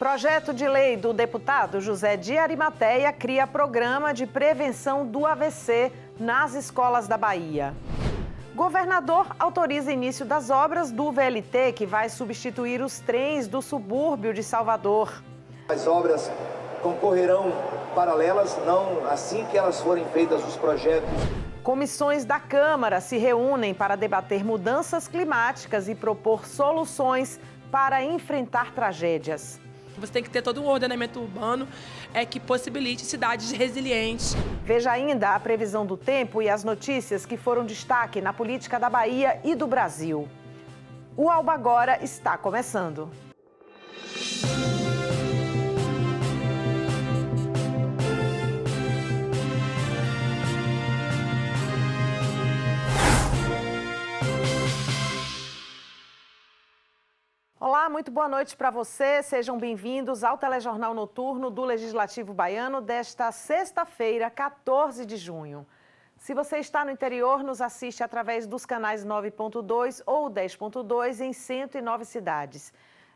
Projeto de lei do deputado José de Arimateia cria programa de prevenção do AVC nas escolas da Bahia. Governador autoriza início das obras do VLT, que vai substituir os trens do subúrbio de Salvador. As obras concorrerão paralelas, não assim que elas forem feitas os projetos. Comissões da Câmara se reúnem para debater mudanças climáticas e propor soluções para enfrentar tragédias. Você tem que ter todo um ordenamento urbano que possibilite cidades resilientes. Veja ainda a previsão do tempo e as notícias que foram destaque na política da Bahia e do Brasil. O Alba Agora está começando. Olá, muito boa noite para você. Sejam bem-vindos ao Telejornal Noturno do Legislativo Baiano desta sexta-feira, 14 de junho. Se você está no interior, nos assiste através dos canais 9.2 ou 10.2 em 109 cidades.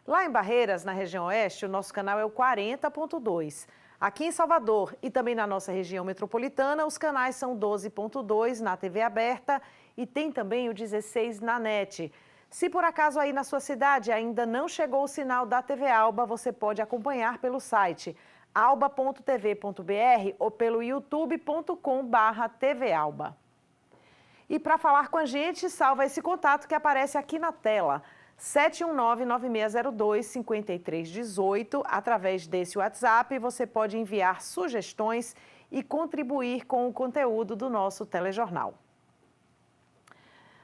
Lá em Barreiras, na região oeste, o nosso canal é o 40.2. Aqui em Salvador e também na nossa região metropolitana, os canais são 12.2 na TV aberta e tem também o 16 na NET. Se por acaso aí na sua cidade ainda não chegou o sinal da TV Alba, você pode acompanhar pelo site alba.tv.br ou pelo youtube.com/tvAlba. E para falar com a gente, salva esse contato que aparece aqui na tela, 719-9602-5318. Através desse WhatsApp, você pode enviar sugestões e contribuir com o conteúdo do nosso telejornal.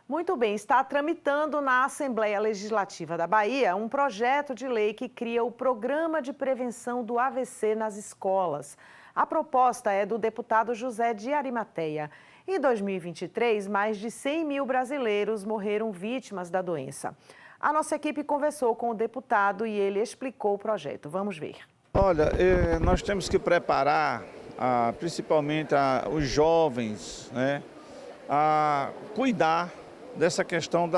Muito bem, está tramitando na Assembleia Legislativa da Bahia um projeto de lei que cria o Programa de Prevenção do AVC nas escolas. A proposta é do deputado José de Arimateia. Em 2023, mais de 100 mil brasileiros morreram vítimas da doença. A nossa equipe conversou com o deputado e ele explicou o projeto. Vamos ver. Olha, nós temos que preparar principalmente os jovens, né, a cuidar dessa questão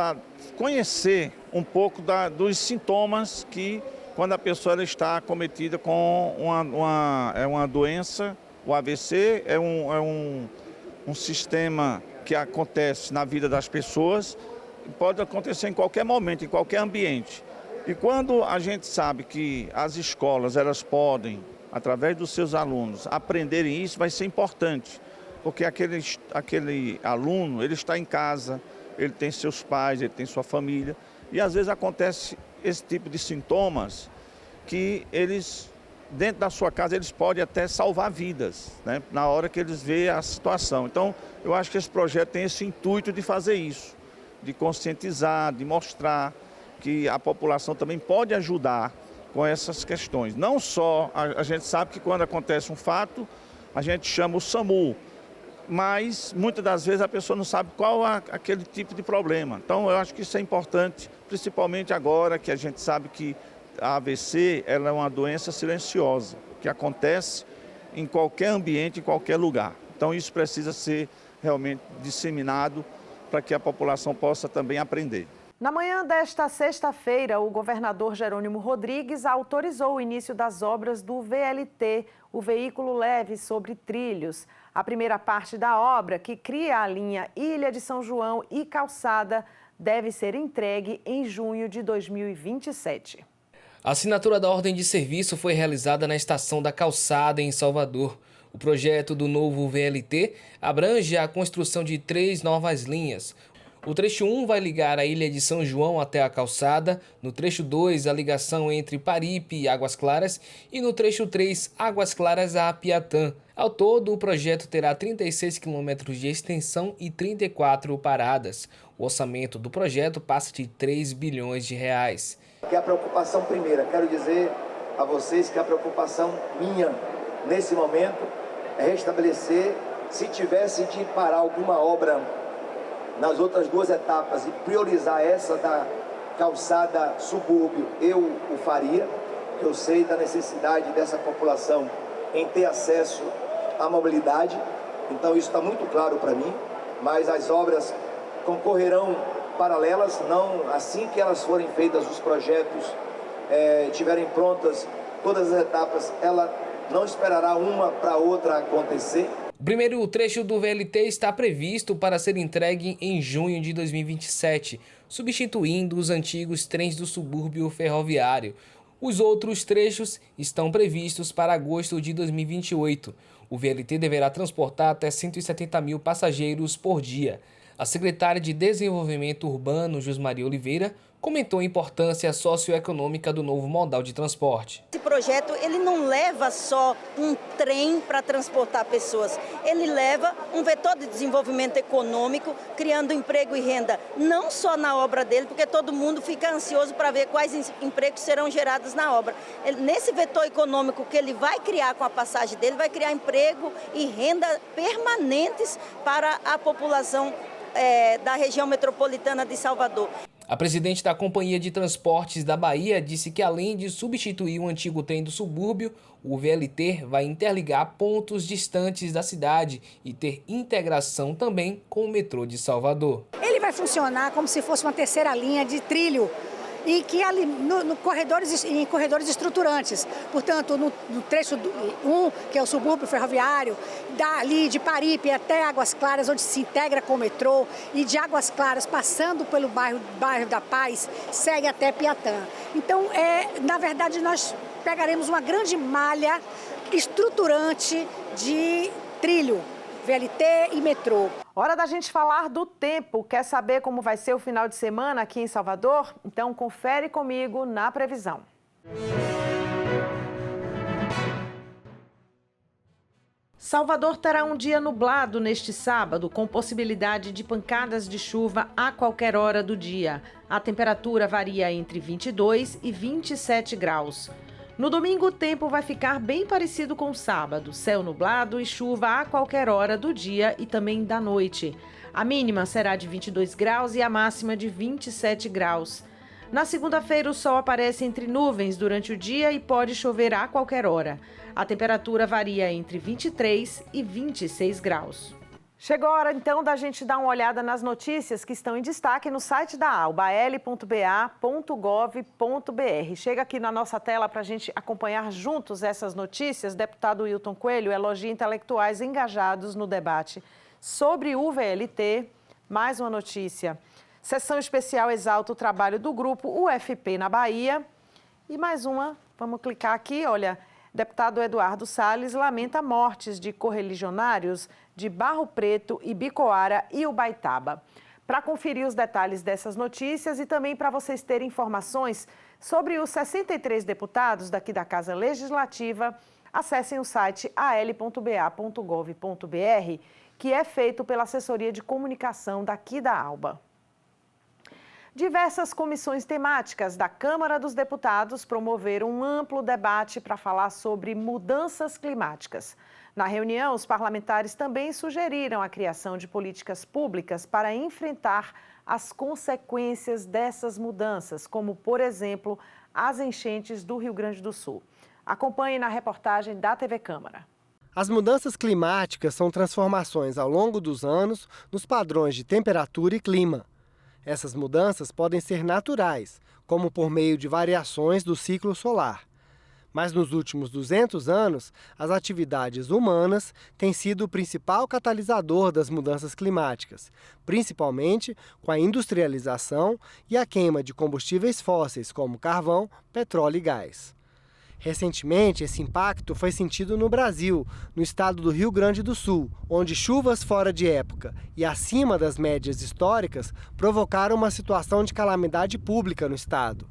conhecer um pouco dos sintomas que quando a pessoa ela está acometida com uma doença. O AVC é um sistema que acontece na vida das pessoas, pode acontecer em qualquer momento, em qualquer ambiente. E quando a gente sabe que as escolas elas podem, através dos seus alunos, aprenderem isso, vai ser importante, porque aquele aluno ele está em casa, ele tem seus pais, ele tem sua família, e às vezes acontece esse tipo de sintomas que eles, dentro da sua casa, eles podem até salvar vidas, né, na hora que eles veem a situação. Então, eu acho que esse projeto tem esse intuito de fazer isso, de conscientizar, de mostrar que a população também pode ajudar com essas questões. Não só, a gente sabe que quando acontece um fato, a gente chama o SAMU, mas muitas das vezes a pessoa não sabe qual é aquele tipo de problema. Então eu acho que isso é importante, principalmente agora que a gente sabe que a AVC ela é uma doença silenciosa, que acontece em qualquer ambiente, em qualquer lugar. Então isso precisa ser realmente disseminado para que a população possa também aprender. Na manhã desta sexta-feira, o governador Jerônimo Rodrigues autorizou o início das obras do VLT, o veículo leve sobre trilhos. A primeira parte da obra, que cria a linha Ilha de São João e Calçada, deve ser entregue em junho de 2027. A assinatura da ordem de serviço foi realizada na Estação da Calçada, em Salvador. O projeto do novo VLT abrange a construção de 3 novas linhas. O trecho 1 vai ligar a Ilha de São João até a Calçada, no trecho 2 a ligação entre Paripe e Águas Claras e no trecho 3 Águas Claras a Piatã. Ao todo, o projeto terá 36 quilômetros de extensão e 34 paradas. O orçamento do projeto passa de 3 bilhões de reais. Que a preocupação primeira, quero dizer a vocês que a preocupação minha nesse momento é restabelecer, se tivesse de parar alguma obra nas outras 2 etapas e priorizar essa da calçada subúrbio, eu o faria, porque eu sei da necessidade dessa população em ter acesso à mobilidade, então isso está muito claro para mim, mas as obras concorrerão paralelas, não assim que elas forem feitas, os projetos estiverem prontas todas as etapas, ela não esperará uma para outra acontecer? O primeiro trecho do VLT está previsto para ser entregue em junho de 2027, substituindo os antigos trens do subúrbio ferroviário. Os outros trechos estão previstos para agosto de 2028. O VLT deverá transportar até 170 mil passageiros por dia. A secretária de Desenvolvimento Urbano, Josmaria Oliveira, comentou a importância socioeconômica do novo modal de transporte. Esse projeto ele não leva só um trem para transportar pessoas, ele leva um vetor de desenvolvimento econômico, criando emprego e renda, não só na obra dele, porque todo mundo fica ansioso para ver quais empregos serão gerados na obra. Nesse vetor econômico que ele vai criar com a passagem dele, vai criar emprego e renda permanentes para a população da região metropolitana de Salvador. A presidente da Companhia de Transportes da Bahia disse que, além de substituir o antigo trem do subúrbio, o VLT vai interligar pontos distantes da cidade e ter integração também com o metrô de Salvador. Ele vai funcionar como se fosse uma terceira linha de trilho e que ali em corredores estruturantes. Portanto, no trecho 1, que é o subúrbio ferroviário, dali de Paripe até Águas Claras, onde se integra com o metrô, e de Águas Claras, passando pelo bairro da Paz, segue até Piatã. Então, na verdade, nós pegaremos uma grande malha estruturante de trilho, VLT e metrô. Hora da gente falar do tempo. Quer saber como vai ser o final de semana aqui em Salvador? Então confere comigo na previsão. Salvador terá um dia nublado neste sábado, com possibilidade de pancadas de chuva a qualquer hora do dia. A temperatura varia entre 22 e 27 graus. No domingo, o tempo vai ficar bem parecido com o sábado, céu nublado e chuva a qualquer hora do dia e também da noite. A mínima será de 22 graus e a máxima de 27 graus. Na segunda-feira, o sol aparece entre nuvens durante o dia e pode chover a qualquer hora. A temperatura varia entre 23 e 26 graus. Chegou a hora, então, da gente dar uma olhada nas notícias que estão em destaque no site da ALBA, al.ba.gov.br. Chega aqui na nossa tela para a gente acompanhar juntos essas notícias. Deputado Wilton Coelho elogia intelectuais engajados no debate sobre o VLT. Mais uma notícia. Sessão especial exalta o trabalho do grupo UFP na Bahia. E mais uma, vamos clicar aqui, olha... Deputado Eduardo Salles lamenta mortes de correligionários de Barro Preto, Ibicoara e Ubaitaba. Para conferir os detalhes dessas notícias e também para vocês terem informações sobre os 63 deputados daqui da Casa Legislativa, acessem o site al.ba.gov.br, que é feito pela Assessoria de Comunicação daqui da ALBA. Diversas comissões temáticas da Câmara dos Deputados promoveram um amplo debate para falar sobre mudanças climáticas. Na reunião, os parlamentares também sugeriram a criação de políticas públicas para enfrentar as consequências dessas mudanças, como, por exemplo, as enchentes do Rio Grande do Sul. Acompanhe na reportagem da TV Câmara. As mudanças climáticas são transformações ao longo dos anos nos padrões de temperatura e clima. Essas mudanças podem ser naturais, como por meio de variações do ciclo solar. Mas nos últimos 200 anos, as atividades humanas têm sido o principal catalisador das mudanças climáticas, principalmente com a industrialização e a queima de combustíveis fósseis como carvão, petróleo e gás. Recentemente, esse impacto foi sentido no Brasil, no estado do Rio Grande do Sul, onde chuvas fora de época e acima das médias históricas provocaram uma situação de calamidade pública no estado.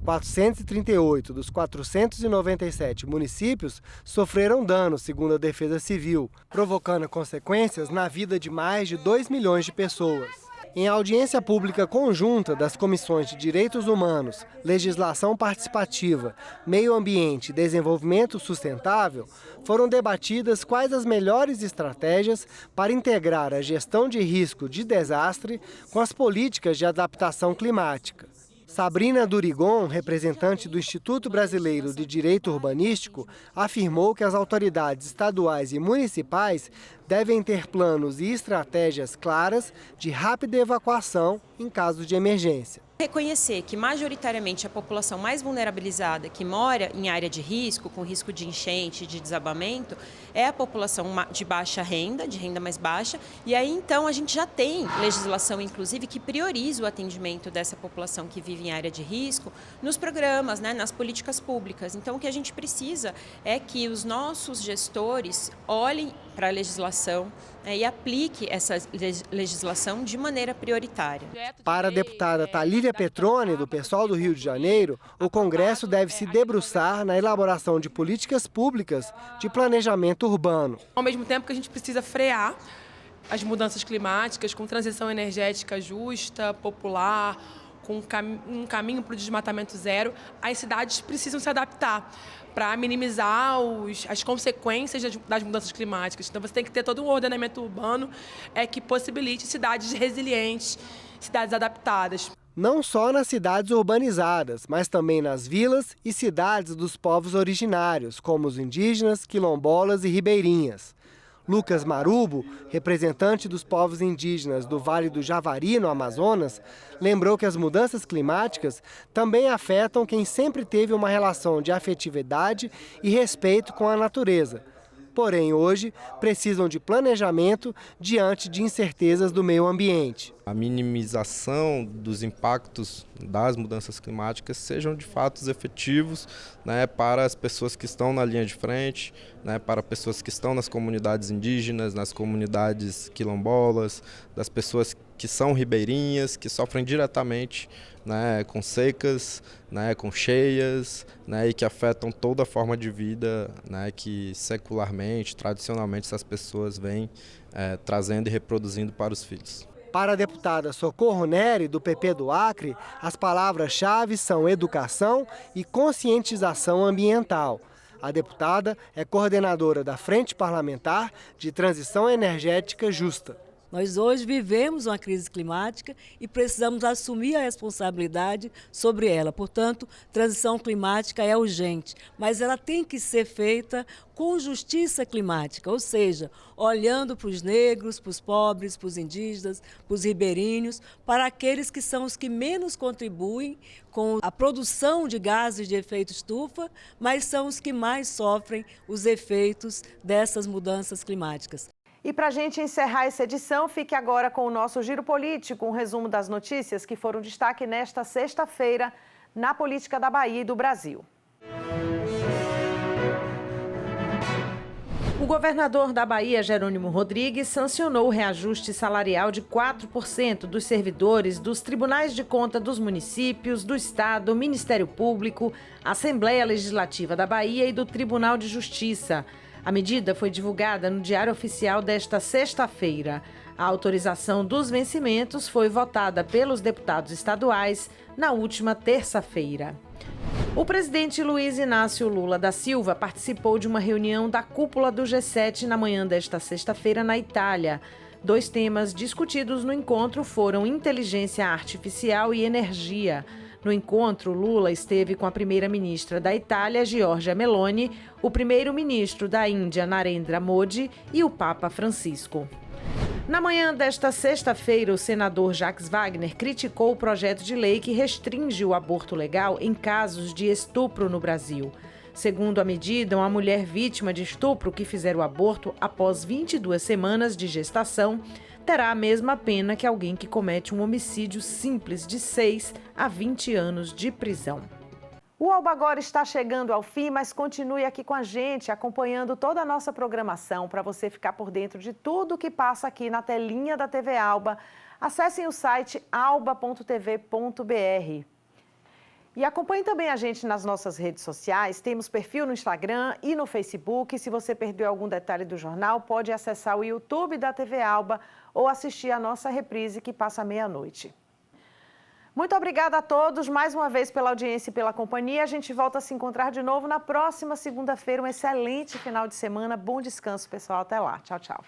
438 dos 497 municípios sofreram danos, segundo a Defesa Civil, provocando consequências na vida de mais de 2 milhões de pessoas. Em audiência pública conjunta das Comissões de Direitos Humanos, Legislação Participativa, Meio Ambiente e Desenvolvimento Sustentável, foram debatidas quais as melhores estratégias para integrar a gestão de risco de desastre com as políticas de adaptação climática. Sabrina Durigon, representante do Instituto Brasileiro de Direito Urbanístico, afirmou que as autoridades estaduais e municipais devem ter planos e estratégias claras de rápida evacuação em caso de emergência. Reconhecer que majoritariamente a população mais vulnerabilizada que mora em área de risco, com risco de enchente, de desabamento, é a população de baixa renda, de renda mais baixa, e aí então a gente já tem legislação, inclusive, que prioriza o atendimento dessa população que vive em área de risco nos programas, né, nas políticas públicas. Então o que a gente precisa é que os nossos gestores olhem para a legislação e aplique essa legislação de maneira prioritária. Para a deputada Thalíria Petrone, do PSOL do Rio de Janeiro, o Congresso deve se debruçar na elaboração de políticas públicas de planejamento urbano. Ao mesmo tempo que a gente precisa frear as mudanças climáticas com transição energética justa, popular, com um caminho para o desmatamento zero, as cidades precisam se adaptar para minimizar as consequências das mudanças climáticas. Então você tem que ter todo um ordenamento urbano que possibilite cidades resilientes, cidades adaptadas. Não só nas cidades urbanizadas, mas também nas vilas e cidades dos povos originários, como os indígenas, quilombolas e ribeirinhas. Lucas Marubo, representante dos povos indígenas do Vale do Javari, no Amazonas, lembrou que as mudanças climáticas também afetam quem sempre teve uma relação de afetividade e respeito com a natureza. Porém, hoje, precisam de planejamento diante de incertezas do meio ambiente. A minimização dos impactos das mudanças climáticas sejam de fato efetivos, né, para as pessoas que estão na linha de frente, né, para pessoas que estão nas comunidades indígenas, nas comunidades quilombolas, das pessoas que são ribeirinhas, que sofrem diretamente, né, com secas, né, com cheias, né, e que afetam toda a forma de vida, né, que secularmente, tradicionalmente, essas pessoas vêm trazendo e reproduzindo para os filhos. Para a deputada Socorro Neri, do PP do Acre, as palavras-chave são educação e conscientização ambiental. A deputada é coordenadora da Frente Parlamentar de Transição Energética Justa. Nós hoje vivemos uma crise climática e precisamos assumir a responsabilidade sobre ela. Portanto, transição climática é urgente, mas ela tem que ser feita com justiça climática, ou seja, olhando para os negros, para os pobres, para os indígenas, para os ribeirinhos, para aqueles que são os que menos contribuem com a produção de gases de efeito estufa, mas são os que mais sofrem os efeitos dessas mudanças climáticas. E para a gente encerrar essa edição, fique agora com o nosso Giro Político, um resumo das notícias que foram destaque nesta sexta-feira na política da Bahia e do Brasil. O governador da Bahia, Jerônimo Rodrigues, sancionou o reajuste salarial de 4% dos servidores dos tribunais de conta dos municípios, do Estado, Ministério Público, Assembleia Legislativa da Bahia e do Tribunal de Justiça. A medida foi divulgada no Diário Oficial desta sexta-feira. A autorização dos vencimentos foi votada pelos deputados estaduais na última terça-feira. O presidente Luiz Inácio Lula da Silva participou de uma reunião da cúpula do G7 na manhã desta sexta-feira na Itália. 2 temas discutidos no encontro foram inteligência artificial e energia. No encontro, Lula esteve com a primeira-ministra da Itália, Giorgia Meloni, o primeiro-ministro da Índia, Narendra Modi, e o Papa Francisco. Na manhã desta sexta-feira, o senador Jacques Wagner criticou o projeto de lei que restringe o aborto legal em casos de estupro no Brasil. Segundo a medida, uma mulher vítima de estupro que fizer o aborto após 22 semanas de gestação terá a mesma pena que alguém que comete um homicídio simples de 6 a 20 anos de prisão. O Alba Agora está chegando ao fim, mas continue aqui com a gente, acompanhando toda a nossa programação para você ficar por dentro de tudo que passa aqui na telinha da TV Alba. Acessem o site alba.tv.br. E acompanhe também a gente nas nossas redes sociais, temos perfil no Instagram e no Facebook. Se você perdeu algum detalhe do jornal, pode acessar o YouTube da TV Alba ou assistir a nossa reprise que passa à meia-noite. Muito obrigada a todos mais uma vez pela audiência e pela companhia. A gente volta a se encontrar de novo na próxima segunda-feira. Um excelente final de semana. Bom descanso, pessoal. Até lá. Tchau, tchau.